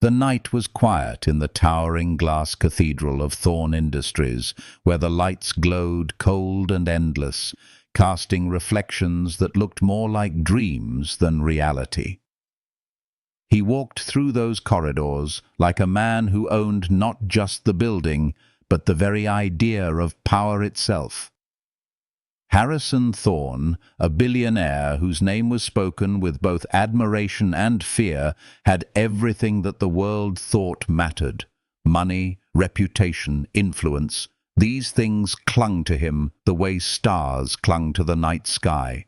The night was quiet in the towering glass cathedral of Thorn Industries, where the lights glowed cold and endless, casting reflections that looked more like dreams than reality. He walked through those corridors like a man who owned not just the building, but the very idea of power itself. Harrison Thorne, a billionaire whose name was spoken with both admiration and fear, had everything that the world thought mattered. Money, reputation, influence. These things clung to him the way stars clung to the night sky.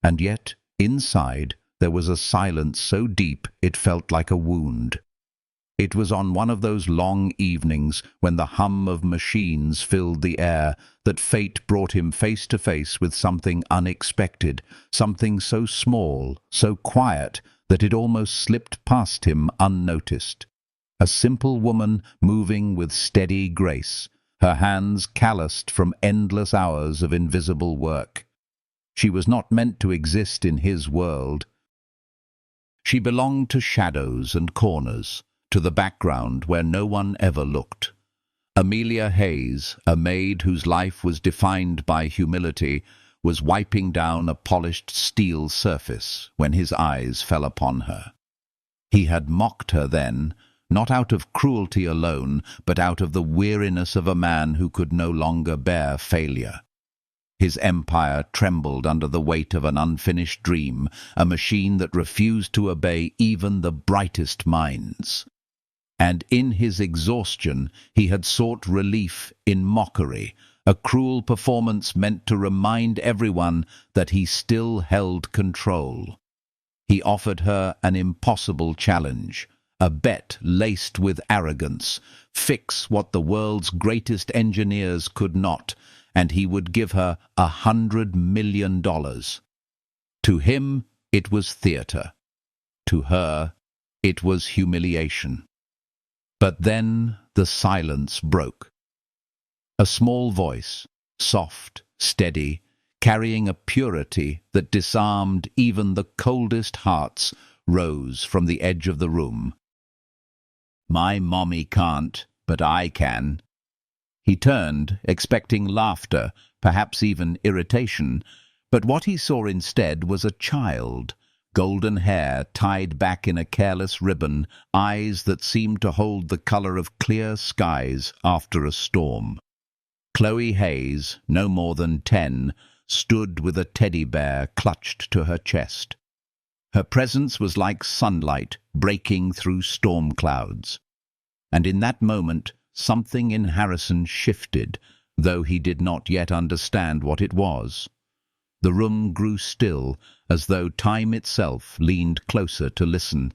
And yet, inside, there was a silence so deep it felt like a wound. It was on one of those long evenings when the hum of machines filled the air that fate brought him face to face with something unexpected, something so small, so quiet, that it almost slipped past him unnoticed. A simple woman moving with steady grace, her hands calloused from endless hours of invisible work. She was not meant to exist in his world. She belonged to shadows and corners, to the background where no one ever looked. Amelia Hayes, a maid whose life was defined by humility, was wiping down a polished steel surface when his eyes fell upon her. He had mocked her then, not out of cruelty alone, but out of the weariness of a man who could no longer bear failure. His empire trembled under the weight of an unfinished dream, a machine that refused to obey even the brightest minds. And in his exhaustion he had sought relief in mockery, a cruel performance meant to remind everyone that he still held control. He offered her an impossible challenge, a bet laced with arrogance: fix what the world's greatest engineers could not, and he would give her $100 million. To him it was theatre. To her it was humiliation. But then the silence broke. A small voice, soft, steady, carrying a purity that disarmed even the coldest hearts, rose from the edge of the room. "My mommy can't, but I can." He turned, expecting laughter, perhaps even irritation, but what he saw instead was a child. Golden hair tied back in a careless ribbon, eyes that seemed to hold the color of clear skies after a storm. Chloe Hayes, no more than 10, stood with a teddy bear clutched to her chest. Her presence was like sunlight breaking through storm clouds. And in that moment, something in Harrison shifted, though he did not yet understand what it was. The room grew still, as though time itself leaned closer to listen.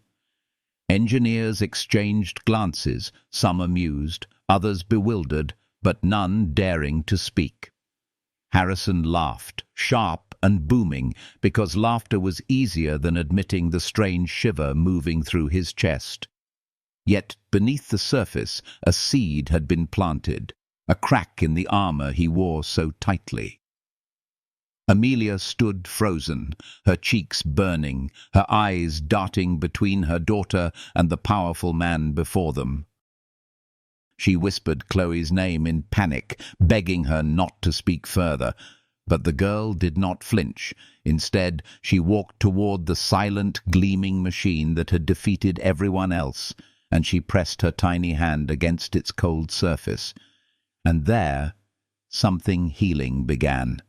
Engineers exchanged glances, some amused, others bewildered, but none daring to speak. Harrison laughed, sharp and booming, because laughter was easier than admitting the strange shiver moving through his chest. Yet beneath the surface a seed had been planted, a crack in the armor he wore so tightly. Amelia stood frozen, her cheeks burning, her eyes darting between her daughter and the powerful man before them. She whispered Chloe's name in panic, begging her not to speak further, but the girl did not flinch. Instead, she walked toward the silent, gleaming machine that had defeated everyone else, and she pressed her tiny hand against its cold surface. And there, something healing began.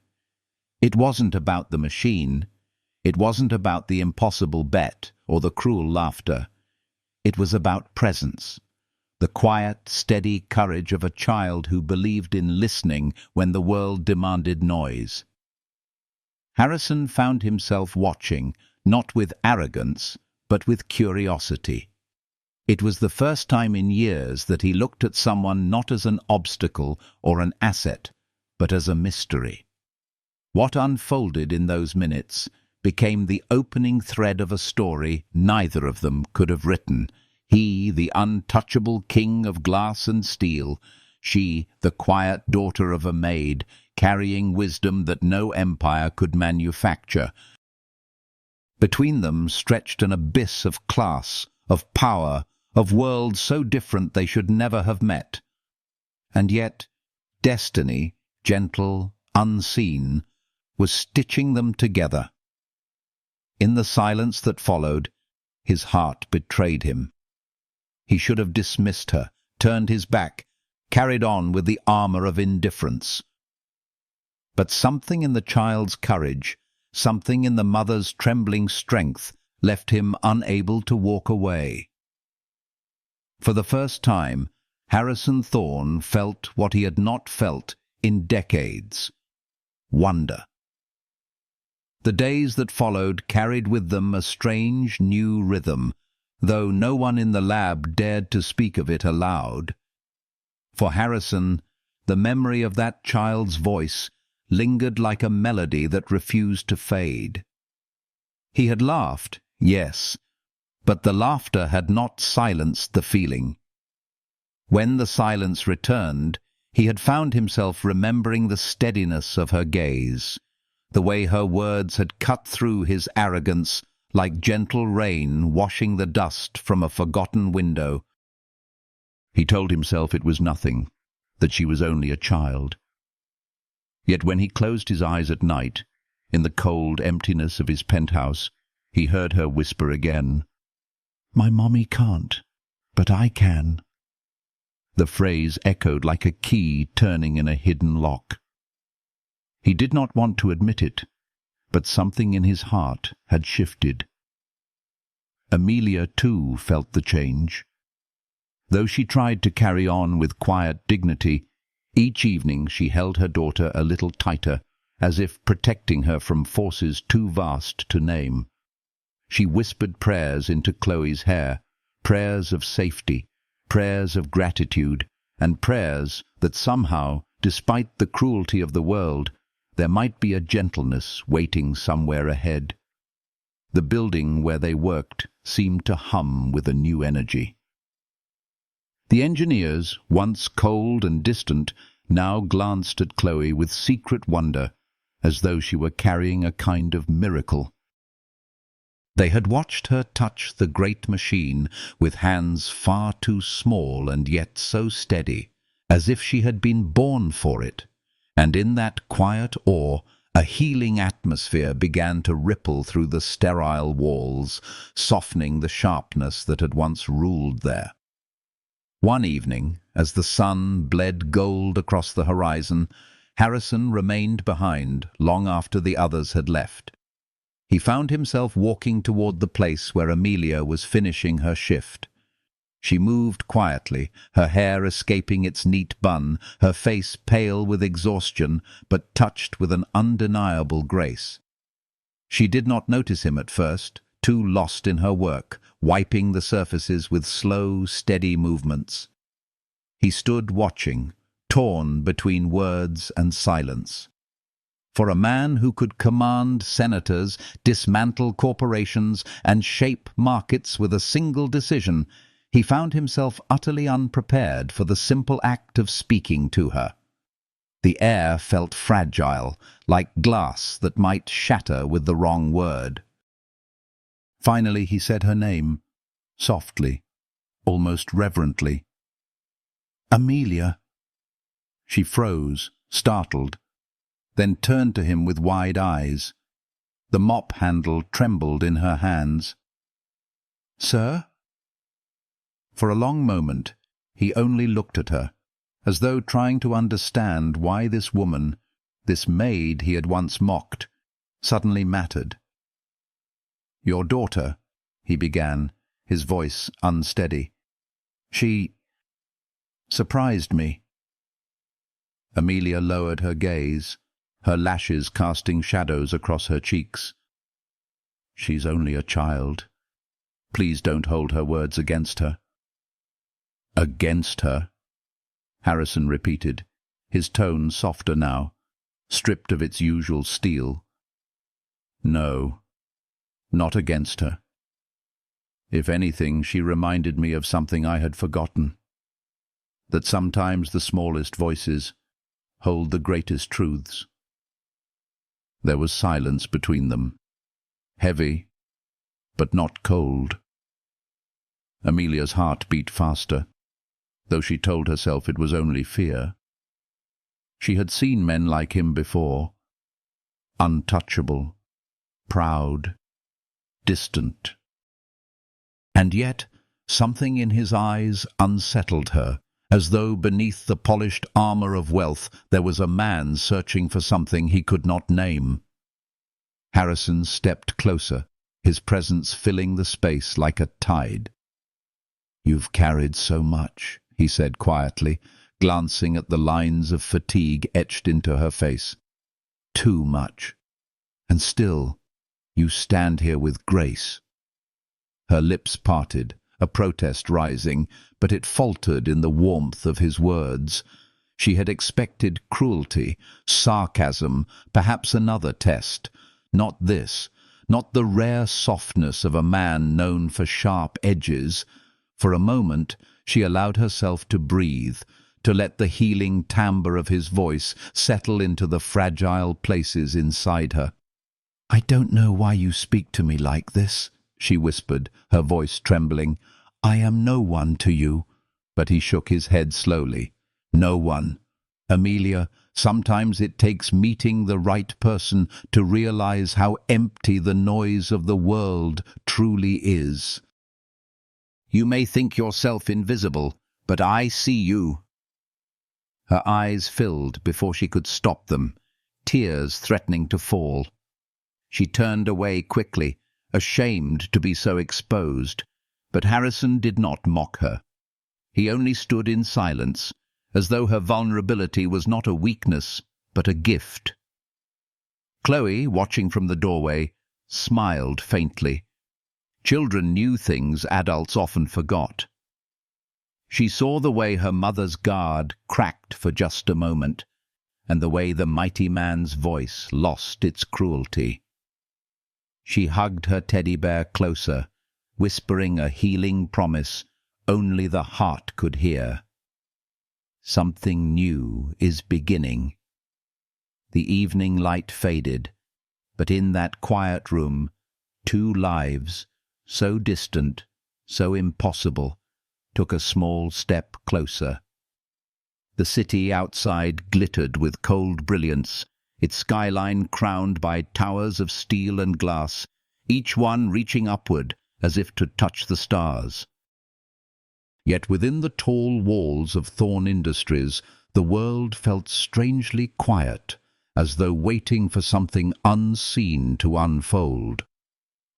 It wasn't about the machine. It wasn't about the impossible bet or the cruel laughter. It was about presence, the quiet, steady courage of a child who believed in listening when the world demanded noise. Harrison found himself watching, not with arrogance, but with curiosity. It was the first time in years that he looked at someone not as an obstacle or an asset, but as a mystery. What unfolded in those minutes became the opening thread of a story neither of them could have written. He, the untouchable king of glass and steel; she, the quiet daughter of a maid, carrying wisdom that no empire could manufacture. Between them stretched an abyss of class, of power, of worlds so different they should never have met. And yet, destiny, gentle, unseen, was stitching them together. In the silence that followed, his heart betrayed him. He should have dismissed her, turned his back, carried on with the armor of indifference. But something in the child's courage, something in the mother's trembling strength, left him unable to walk away. For the first time, Harrison Thorne felt what he had not felt in decades: wonder. The days that followed carried with them a strange new rhythm, though no one in the lab dared to speak of it aloud. For Harrison, the memory of that child's voice lingered like a melody that refused to fade. He had laughed, yes, but the laughter had not silenced the feeling. When the silence returned, he had found himself remembering the steadiness of her gaze, the way her words had cut through his arrogance like gentle rain washing the dust from a forgotten window. He told himself it was nothing, that she was only a child. Yet when he closed his eyes at night, in the cold emptiness of his penthouse, he heard her whisper again, "My mommy can't, but I can." The phrase echoed like a key turning in a hidden lock. He did not want to admit it, but something in his heart had shifted. Amelia, too, felt the change. Though she tried to carry on with quiet dignity, each evening she held her daughter a little tighter, as if protecting her from forces too vast to name. She whispered prayers into Chloe's hair, prayers of safety, prayers of gratitude, and prayers that somehow, despite the cruelty of the world, there might be a gentleness waiting somewhere ahead. The building where they worked seemed to hum with a new energy. The engineers, once cold and distant, now glanced at Chloe with secret wonder, as though she were carrying a kind of miracle. They had watched her touch the great machine with hands far too small and yet so steady, as if she had been born for it. And in that quiet awe, a healing atmosphere began to ripple through the sterile walls, softening the sharpness that had once ruled there. One evening, as the sun bled gold across the horizon, Harrison remained behind long after the others had left. He found himself walking toward the place where Amelia was finishing her shift. She moved quietly, her hair escaping its neat bun, her face pale with exhaustion, but touched with an undeniable grace. She did not notice him at first, too lost in her work, wiping the surfaces with slow, steady movements. He stood watching, torn between words and silence. For a man who could command senators, dismantle corporations, and shape markets with a single decision, he found himself utterly unprepared for the simple act of speaking to her. The air felt fragile, like glass that might shatter with the wrong word. Finally he said her name, softly, almost reverently. "Amelia." She froze, startled, then turned to him with wide eyes. The mop handle trembled in her hands. "Sir?" For a long moment he only looked at her, as though trying to understand why this woman, this maid he had once mocked, suddenly mattered. "Your daughter," he began, his voice unsteady. "She surprised me." Amelia lowered her gaze, her lashes casting shadows across her cheeks. "She's only a child. Please don't hold her words against her." "Against her?" Harrison repeated, his tone softer now, stripped of its usual steel. "No, not against her. If anything, she reminded me of something I had forgotten, that sometimes the smallest voices hold the greatest truths." There was silence between them, heavy, but not cold. Amelia's heart beat faster, though she told herself it was only fear. She had seen men like him before, untouchable, proud, distant. And yet something in his eyes unsettled her, as though beneath the polished armor of wealth there was a man searching for something he could not name. Harrison stepped closer, his presence filling the space like a tide. "You've carried so much," he said quietly, glancing at the lines of fatigue etched into her face. "Too much. And still, you stand here with grace." Her lips parted, a protest rising, but it faltered in the warmth of his words. She had expected cruelty, sarcasm, perhaps another test. Not this, not the rare softness of a man known for sharp edges. For a moment she allowed herself to breathe, to let the healing timbre of his voice settle into the fragile places inside her. "I don't know why you speak to me like this," she whispered, her voice trembling. "I am no one to you." But he shook his head slowly. "No one. Amelia, sometimes it takes meeting the right person to realize how empty the noise of the world truly is. You may think yourself invisible, but I see you." Her eyes filled before she could stop them, tears threatening to fall. She turned away quickly, ashamed to be so exposed, but Harrison did not mock her. He only stood in silence, as though her vulnerability was not a weakness, but a gift. Chloe, watching from the doorway, smiled faintly. Children knew things adults often forgot. She saw the way her mother's guard cracked for just a moment, and the way the mighty man's voice lost its cruelty. She hugged her teddy bear closer, whispering a healing promise only the heart could hear. Something new is beginning. The evening light faded, but in that quiet room, two lives, so distant, so impossible, took a small step closer. The city outside glittered with cold brilliance, its skyline crowned by towers of steel and glass, each one reaching upward as if to touch the stars. Yet within the tall walls of Thorn Industries, the world felt strangely quiet, as though waiting for something unseen to unfold.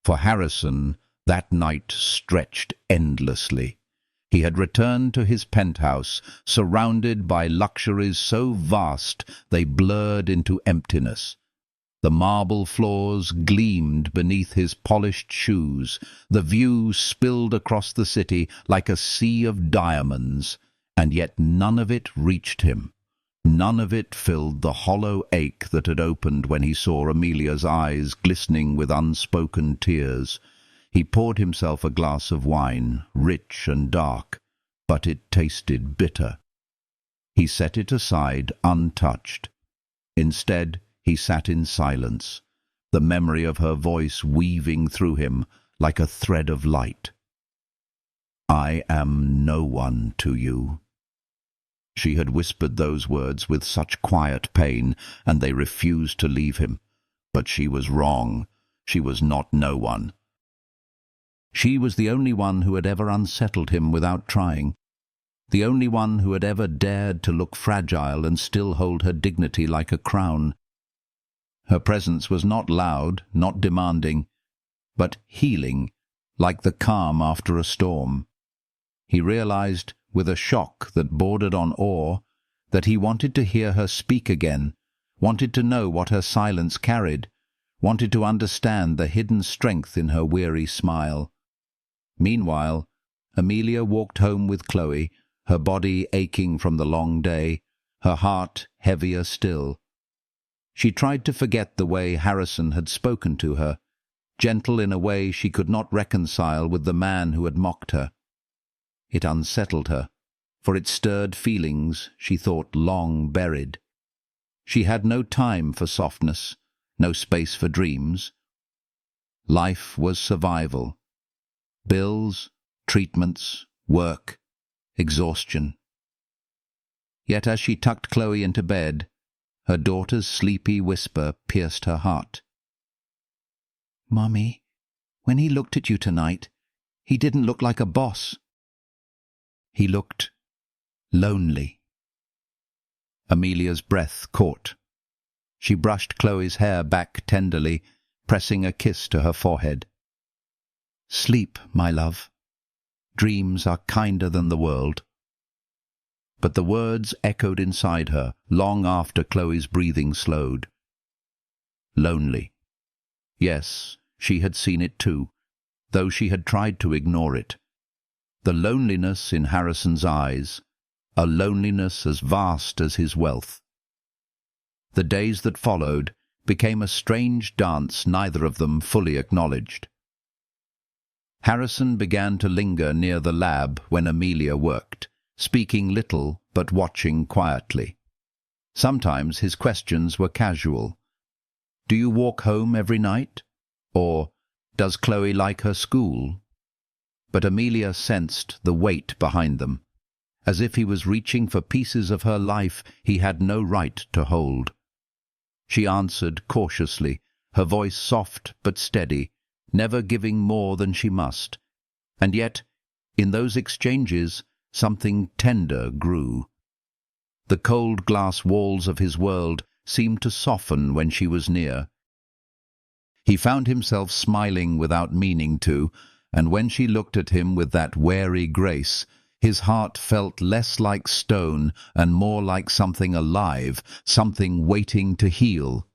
For Harrison, that night stretched endlessly. He had returned to his penthouse, surrounded by luxuries so vast they blurred into emptiness. The marble floors gleamed beneath his polished shoes. The view spilled across the city like a sea of diamonds, and yet none of it reached him. None of it filled the hollow ache that had opened when he saw Amelia's eyes glistening with unspoken tears. He poured himself a glass of wine, rich and dark, but it tasted bitter. He set it aside untouched. Instead, he sat in silence, the memory of her voice weaving through him like a thread of light. "I am no one to you." She had whispered those words with such quiet pain, and they refused to leave him. But she was wrong. She was not no one. She was the only one who had ever unsettled him without trying, the only one who had ever dared to look fragile and still hold her dignity like a crown. Her presence was not loud, not demanding, but healing, like the calm after a storm. He realized, with a shock that bordered on awe, that he wanted to hear her speak again, wanted to know what her silence carried, wanted to understand the hidden strength in her weary smile. Meanwhile, Amelia walked home with Chloe, her body aching from the long day, her heart heavier still. She tried to forget the way Harrison had spoken to her, gentle in a way she could not reconcile with the man who had mocked her. It unsettled her, for it stirred feelings she thought long buried. She had no time for softness, no space for dreams. Life was survival. Bills, treatments, work, exhaustion. Yet as she tucked Chloe into bed, her daughter's sleepy whisper pierced her heart. "Mommy, when he looked at you tonight, he didn't look like a boss. He looked lonely." Amelia's breath caught. She brushed Chloe's hair back tenderly, pressing a kiss to her forehead. "Sleep, my love. Dreams are kinder than the world." But the words echoed inside her long after Chloe's breathing slowed. Lonely. Yes, she had seen it too, though she had tried to ignore it. The loneliness in Harrison's eyes, a loneliness as vast as his wealth. The days that followed became a strange dance neither of them fully acknowledged. Harrison began to linger near the lab when Amelia worked, speaking little but watching quietly. Sometimes his questions were casual. "Do you walk home every night?" Or, "Does Chloe like her school?" But Amelia sensed the weight behind them, as if he was reaching for pieces of her life he had no right to hold. She answered cautiously, her voice soft but steady, never giving more than she must. And yet, in those exchanges, something tender grew. The cold glass walls of his world seemed to soften when she was near. He found himself smiling without meaning to, and when she looked at him with that wary grace, his heart felt less like stone and more like something alive, something waiting to heal.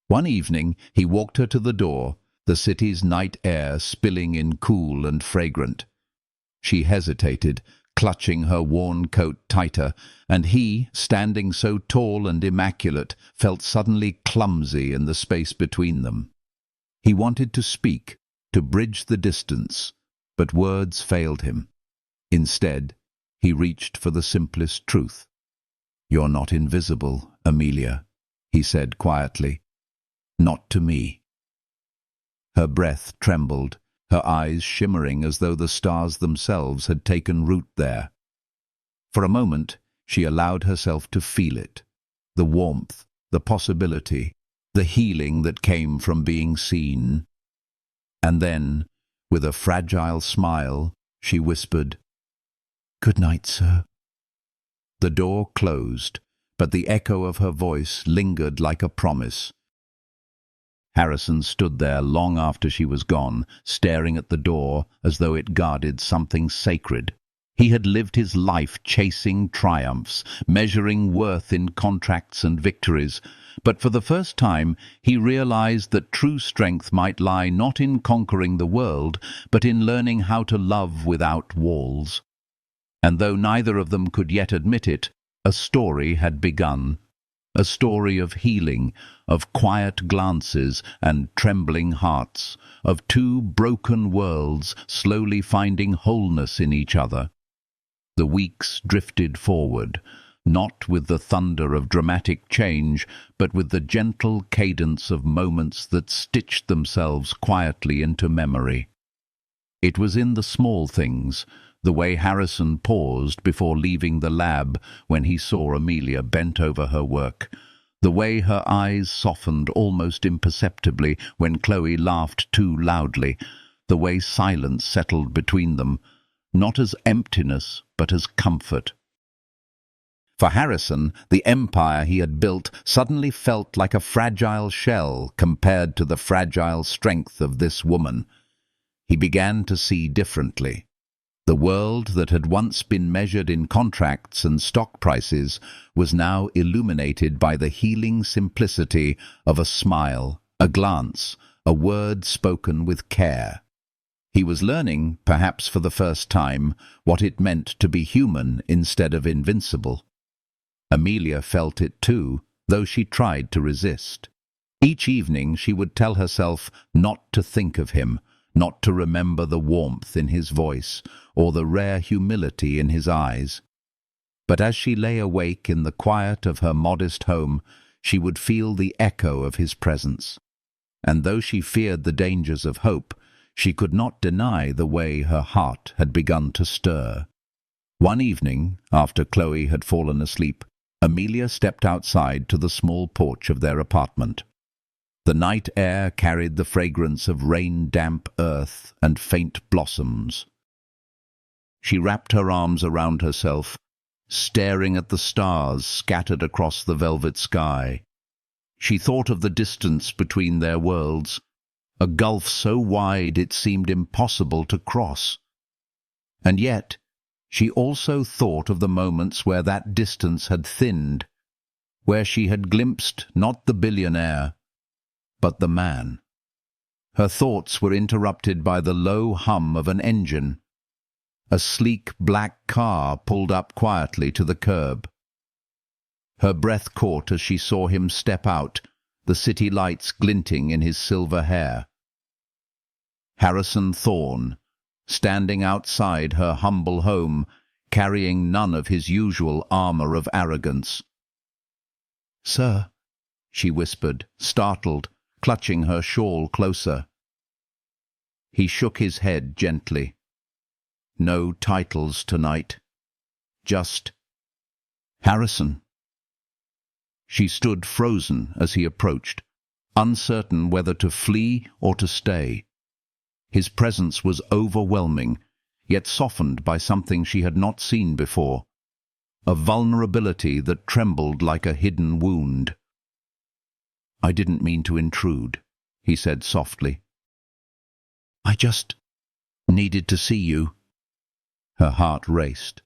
One evening he walked her to the door, the city's night air spilling in cool and fragrant. She hesitated, clutching her worn coat tighter, and he, standing so tall and immaculate, felt suddenly clumsy in the space between them. He wanted to speak, to bridge the distance, but words failed him. Instead, he reached for the simplest truth. "You're not invisible, Amelia," he said quietly. "Not to me." Her breath trembled, her eyes shimmering as though the stars themselves had taken root there. For a moment, she allowed herself to feel it, the warmth, the possibility, the healing that came from being seen. And then, with a fragile smile, she whispered, "Good night, sir." The door closed, but the echo of her voice lingered like a promise. Harrison stood there long after she was gone, staring at the door as though it guarded something sacred. He had lived his life chasing triumphs, measuring worth in contracts and victories, but for the first time he realized that true strength might lie not in conquering the world, but in learning how to love without walls. And though neither of them could yet admit it, a story had begun. A story of healing, of quiet glances and trembling hearts, of two broken worlds slowly finding wholeness in each other. The weeks drifted forward, not with the thunder of dramatic change, but with the gentle cadence of moments that stitched themselves quietly into memory. It was in the small things, the way Harrison paused before leaving the lab when he saw Amelia bent over her work, the way her eyes softened almost imperceptibly when Chloe laughed too loudly, the way silence settled between them, not as emptiness but as comfort. For Harrison, the empire he had built suddenly felt like a fragile shell compared to the fragile strength of this woman. He began to see differently. The world that had once been measured in contracts and stock prices was now illuminated by the healing simplicity of a smile, a glance, a word spoken with care. He was learning, perhaps for the first time, what it meant to be human instead of invincible. Amelia felt it too, though she tried to resist. Each evening she would tell herself not to think of him, not to remember the warmth in his voice or the rare humility in his eyes. But as she lay awake in the quiet of her modest home, she would feel the echo of his presence. And though she feared the dangers of hope, she could not deny the way her heart had begun to stir. One evening, after Chloe had fallen asleep, Amelia stepped outside to the small porch of their apartment. The night air carried the fragrance of rain-damp earth and faint blossoms. She wrapped her arms around herself, staring at the stars scattered across the velvet sky. She thought of the distance between their worlds, a gulf so wide it seemed impossible to cross. And yet, she also thought of the moments where that distance had thinned, where she had glimpsed not the billionaire, but the man. Her thoughts were interrupted by the low hum of an engine. A sleek black car pulled up quietly to the curb. Her breath caught as she saw him step out, the city lights glinting in his silver hair. Harrison Thorne, standing outside her humble home, carrying none of his usual armor of arrogance. "Sir," she whispered, startled, clutching her shawl closer. He shook his head gently. "No titles tonight. Just Harrison." She stood frozen as he approached, uncertain whether to flee or to stay. His presence was overwhelming, yet softened by something she had not seen before, a vulnerability that trembled like a hidden wound. "I didn't mean to intrude," he said softly. "I just needed to see you." Her heart raced.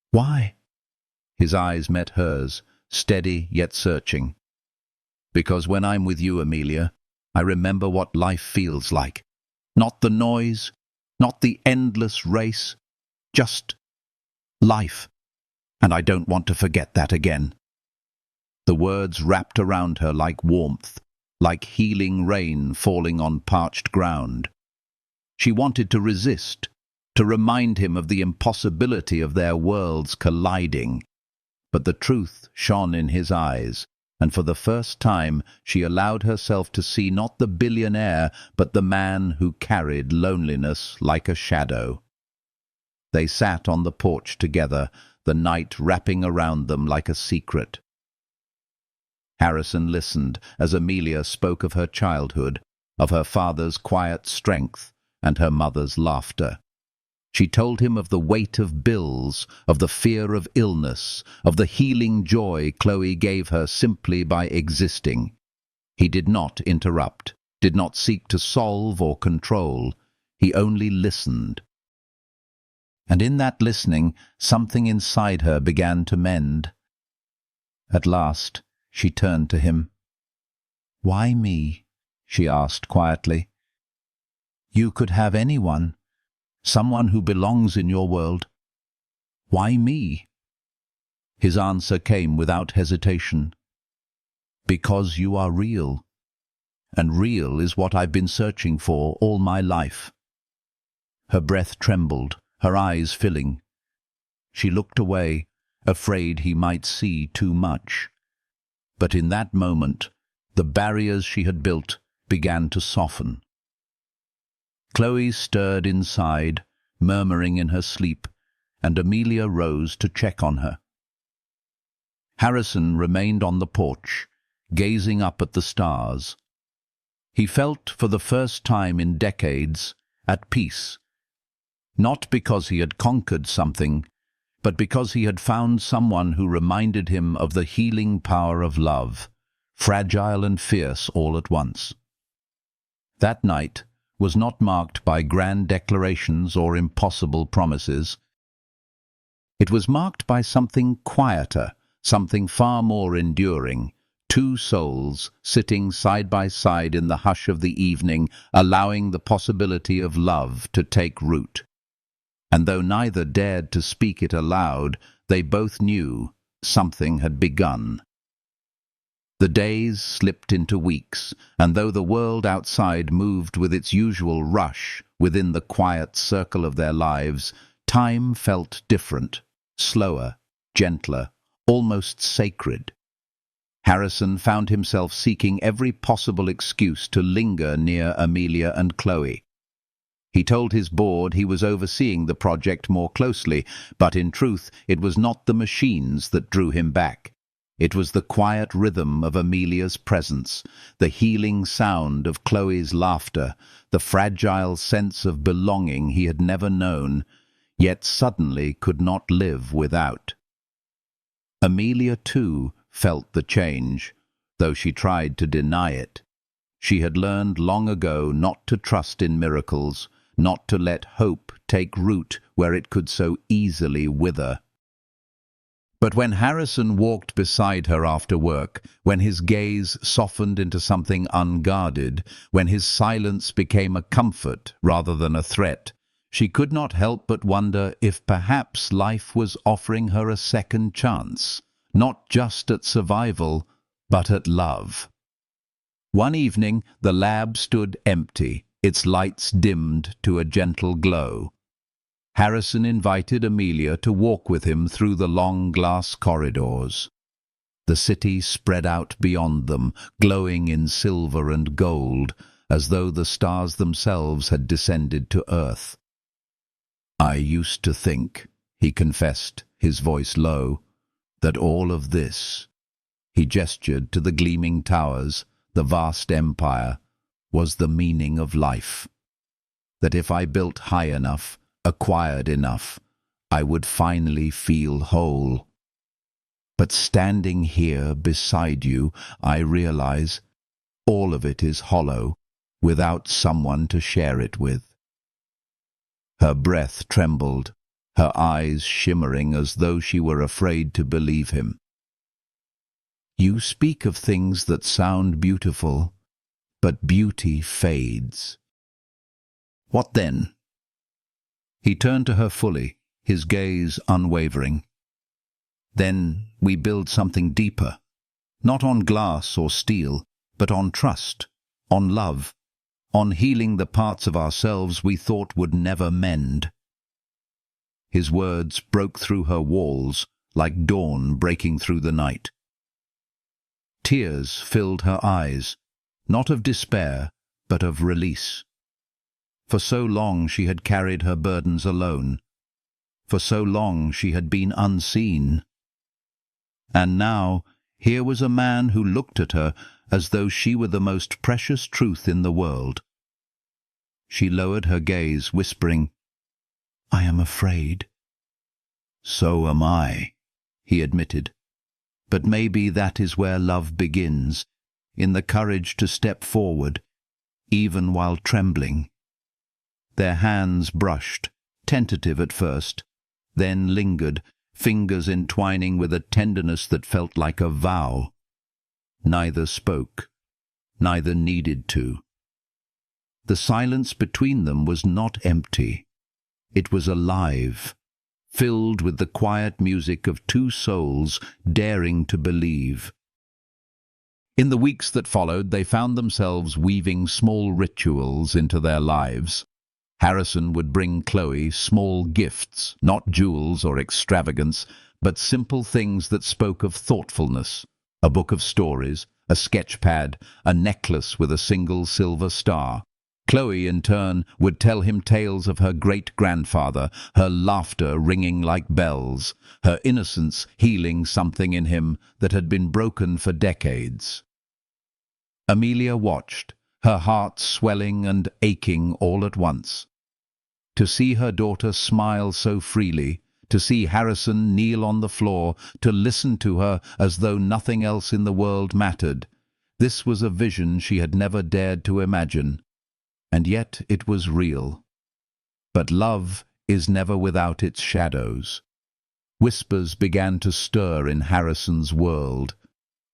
"Why?" His eyes met hers, steady yet searching. "Because when I'm with you, Amelia, I remember what life feels like. Not the noise, not the endless race, just life. And I don't want to forget that again." The words wrapped around her like warmth, like healing rain falling on parched ground. She wanted to resist, to remind him of the impossibility of their worlds colliding. But the truth shone in his eyes, and for the first time she allowed herself to see not the billionaire, but the man who carried loneliness like a shadow. They sat on the porch together, the night wrapping around them like a secret. Harrison listened as Amelia spoke of her childhood, of her father's quiet strength and her mother's laughter. She told him of the weight of bills, of the fear of illness, of the healing joy Chloe gave her simply by existing. He did not interrupt, did not seek to solve or control. He only listened. And in that listening, something inside her began to mend. At last, she turned to him. "Why me?" she asked quietly. "You could have anyone, someone who belongs in your world. Why me?" His answer came without hesitation. "Because you are real, and real is what I've been searching for all my life." Her breath trembled, her eyes filling. She looked away, afraid he might see too much. But in that moment, the barriers she had built began to soften. Chloe stirred inside, murmuring in her sleep, and Amelia rose to check on her. Harrison remained on the porch, gazing up at the stars. He felt, for the first time in decades, at peace, not because he had conquered something, but because he had found someone who reminded him of the healing power of love, fragile and fierce all at once. That night was not marked by grand declarations or impossible promises. It was marked by something quieter, something far more enduring, two souls sitting side by side in the hush of the evening, allowing the possibility of love to take root. And though neither dared to speak it aloud, they both knew something had begun. The days slipped into weeks, and though the world outside moved with its usual rush within the quiet circle of their lives, time felt different, slower, gentler, almost sacred. Harrison found himself seeking every possible excuse to linger near Amelia and Chloe. He told his board he was overseeing the project more closely, but in truth it was not the machines that drew him back. It was the quiet rhythm of Amelia's presence, the healing sound of Chloe's laughter, the fragile sense of belonging he had never known, yet suddenly could not live without. Amelia, too, felt the change, though she tried to deny it. She had learned long ago not to trust in miracles, not to let hope take root where it could so easily wither. But when Harrison walked beside her after work, when his gaze softened into something unguarded, when his silence became a comfort rather than a threat, she could not help but wonder if perhaps life was offering her a second chance, not just at survival, but at love. One evening the lab stood empty, its lights dimmed to a gentle glow. Harrison invited Amelia to walk with him through the long glass corridors. The city spread out beyond them, glowing in silver and gold, as though the stars themselves had descended to earth. "I used to think," he confessed, his voice low, "that all of this," he gestured to the gleaming towers, the vast empire, was the meaning of life. That if I built high enough, acquired enough, I would finally feel whole. But standing here beside you, I realize all of it is hollow, without someone to share it with." Her breath trembled, her eyes shimmering as though she were afraid to believe him. "You speak of things that sound beautiful, but beauty fades. What then?" He turned to her fully, his gaze unwavering. "Then we build something deeper, not on glass or steel, but on trust, on love, on healing the parts of ourselves we thought would never mend." His words broke through her walls like dawn breaking through the night. Tears filled her eyes, not of despair, but of release. For so long she had carried her burdens alone. For so long she had been unseen. And now here was a man who looked at her as though she were the most precious truth in the world. She lowered her gaze, whispering, "I am afraid." "So am I," he admitted. "But maybe that is where love begins, in the courage to step forward, even while trembling." Their hands brushed, tentative at first, then lingered, fingers entwining with a tenderness that felt like a vow. Neither spoke, neither needed to. The silence between them was not empty. It was alive, filled with the quiet music of two souls daring to believe. In the weeks that followed, they found themselves weaving small rituals into their lives. Harrison would bring Chloe small gifts, not jewels or extravagance, but simple things that spoke of thoughtfulness. A book of stories, a sketch pad, a necklace with a single silver star. Chloe, in turn, would tell him tales of her great-grandfather, her laughter ringing like bells, her innocence healing something in him that had been broken for decades. Amelia watched, her heart swelling and aching all at once. To see her daughter smile so freely, to see Harrison kneel on the floor, to listen to her as though nothing else in the world mattered, this was a vision she had never dared to imagine. And yet it was real. But love is never without its shadows. Whispers began to stir in Harrison's world.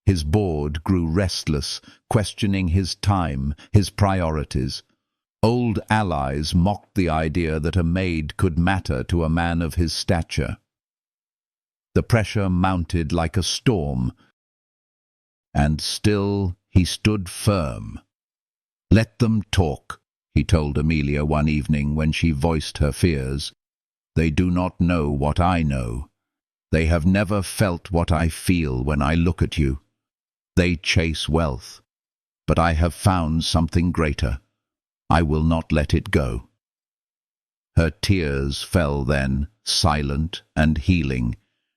His board grew restless, questioning his time, his priorities. Old allies mocked the idea that a maid could matter to a man of his stature. The pressure mounted like a storm, and still he stood firm. "Let them talk," he told Amelia one evening when she voiced her fears. "They do not know what I know. They have never felt what I feel when I look at you. They chase wealth, but I have found something greater. I will not let it go." Her tears fell then, silent and healing,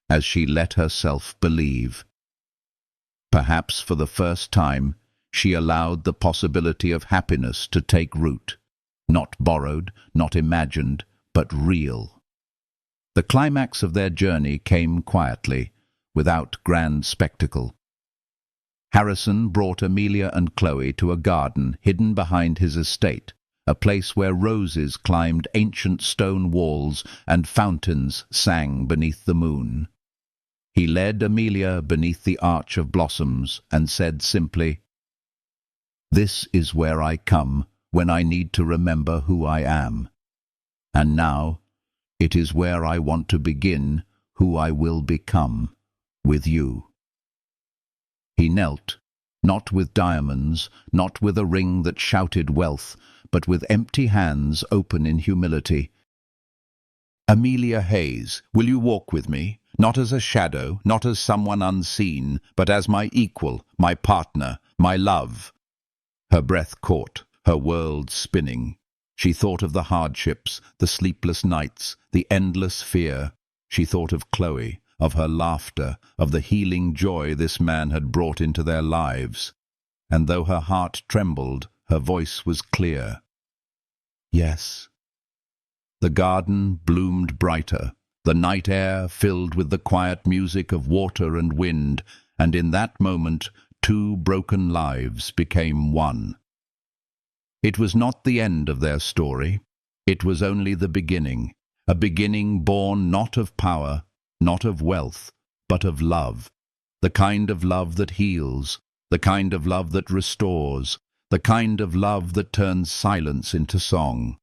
as she let herself believe. Perhaps for the first time, she allowed the possibility of happiness to take root, not borrowed, not imagined, but real. The climax of their journey came quietly, without grand spectacle. Harrison brought Amelia and Chloe to a garden hidden behind his estate, a place where roses climbed ancient stone walls and fountains sang beneath the moon. He led Amelia beneath the arch of blossoms and said simply, "This is where I come when I need to remember who I am. And now, it is where I want to begin who I will become, with you." He knelt, not with diamonds, not with a ring that shouted wealth, but with empty hands open in humility. "Amelia Hayes, will you walk with me? Not as a shadow, not as someone unseen, but as my equal, my partner, my love." Her breath caught, her world spinning. She thought of the hardships, the sleepless nights, the endless fear. She thought of Chloe, of her laughter, of the healing joy this man had brought into their lives. And though her heart trembled, her voice was clear. "Yes." The garden bloomed brighter, the night air filled with the quiet music of water and wind, and in that moment 2 broken lives became one. It was not the end of their story. It was only the beginning, a beginning born not of power, not of wealth, but of love. The kind of love that heals, the kind of love that restores, the kind of love that turns silence into song.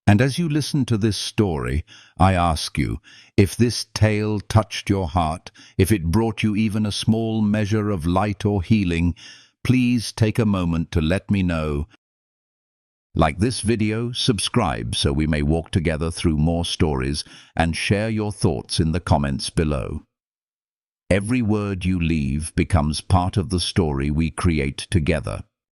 And as you listen to this story, I ask you, if this tale touched your heart, if it brought you even a small measure of light or healing, please take a moment to let me know. Like this video, subscribe so we may walk together through more stories, and share your thoughts in the comments below. Every word you leave becomes part of the story we create together.